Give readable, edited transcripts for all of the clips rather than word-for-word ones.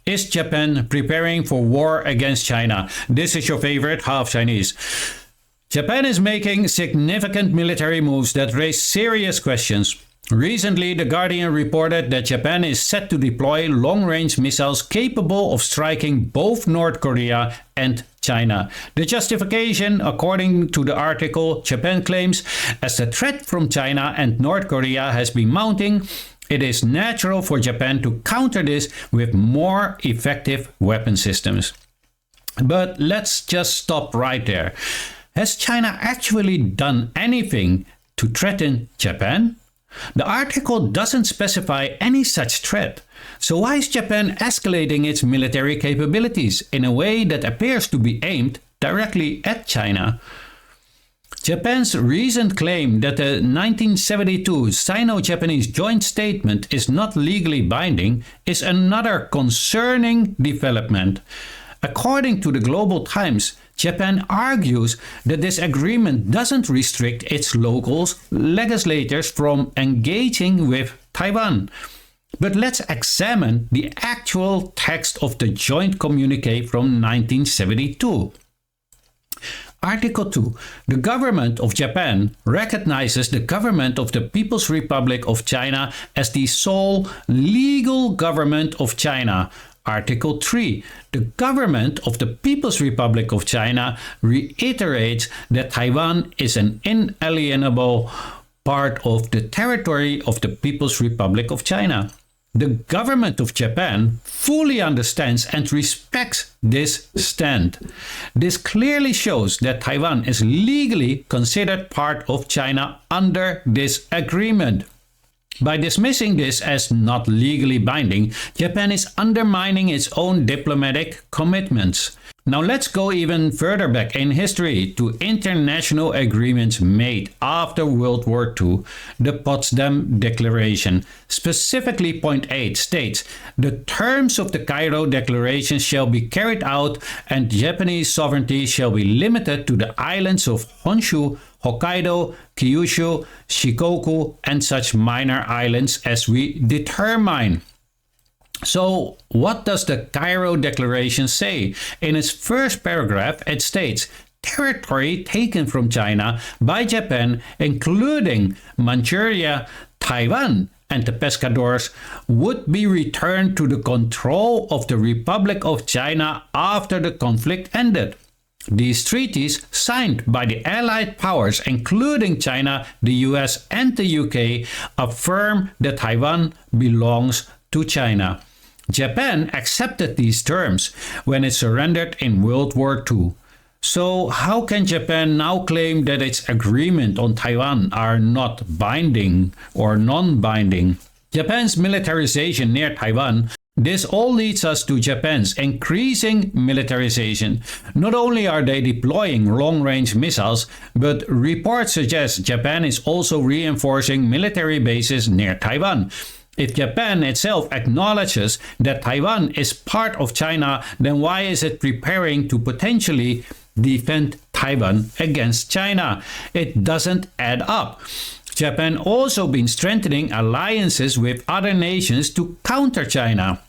Is Japan preparing for war against China? This is your favorite half Chinese. Japan is making significant military moves that raise serious questions. Recently, The Guardian reported that Japan is set to deploy long-range missiles capable of striking both North Korea and China. The justification, according to the article, Japan claims, as the threat from China and North Korea has been mounting, it is natural for Japan to counter this with more effective weapon systems. But let's just stop right there. Has China actually done anything to threaten Japan? The article doesn't specify any such threat. So why is Japan escalating its military capabilities in a way that appears to be aimed directly at China? Japan's recent claim that the 1972 Sino-Japanese joint statement is not legally binding is another concerning development. According to the Global Times, Japan argues that this agreement doesn't restrict its local legislators from engaging with Taiwan. But let's examine the actual text of the joint communique from 1972. Article 2. The government of Japan recognizes the government of the People's Republic of China as the sole legal government of China. Article 3. The government of the People's Republic of China reiterates that Taiwan is an inalienable part of the territory of the People's Republic of China. The government of Japan fully understands and respects this stand. This clearly shows that Taiwan is legally considered part of China under this agreement. By dismissing this as not legally binding, Japan is undermining its own diplomatic commitments. Now let's go even further back in history to international agreements made after World War II. The Potsdam Declaration, specifically point 8, states, "The terms of the Cairo Declaration shall be carried out and Japanese sovereignty shall be limited to the islands of Honshu, Hokkaido, Kyushu, Shikoku, and such minor islands as we determine." So, what does the Cairo Declaration say? In its first paragraph, it states, territory taken from China by Japan, including Manchuria, Taiwan, and the Pescadores, would be returned to the control of the Republic of China after the conflict ended. These treaties, signed by the Allied powers, including China, the US, and the UK, affirm that Taiwan belongs to China. Japan accepted these terms when it surrendered in World War II. So how can Japan now claim that its agreement on Taiwan are not binding or non-binding? Japan's militarization near Taiwan. This all leads us to Japan's increasing militarization. Not only are they deploying long-range missiles, but reports suggest Japan is also reinforcing military bases near Taiwan. If Japan itself acknowledges that Taiwan is part of China, then why is it preparing to potentially defend Taiwan against China? It doesn't add up. Japan also been strengthening alliances with other nations to counter China.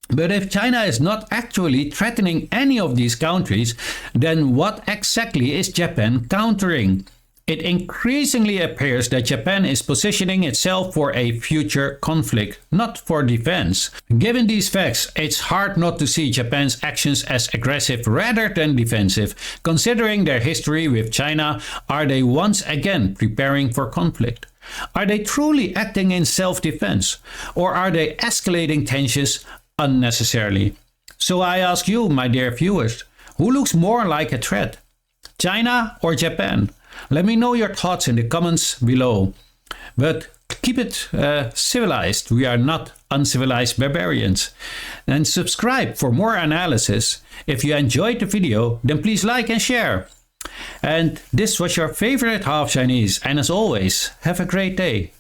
But if China is not actually threatening any of these countries, then what exactly is Japan countering? It increasingly appears that Japan is positioning itself for a future conflict, not for defense. Given these facts, it's hard not to see Japan's actions as aggressive rather than defensive. Considering their history with China, are they once again preparing for conflict? Are they truly acting in self-defense? Or are they escalating tensions unnecessarily? So I ask you, my dear viewers, who looks more like a threat? China or Japan? Let me know your thoughts in the comments below. But keep it civilized. We are not uncivilized barbarians. And subscribe for more analysis. If you enjoyed the video, then please like and share. And this was your favorite half Chinese. And as always, have a great day.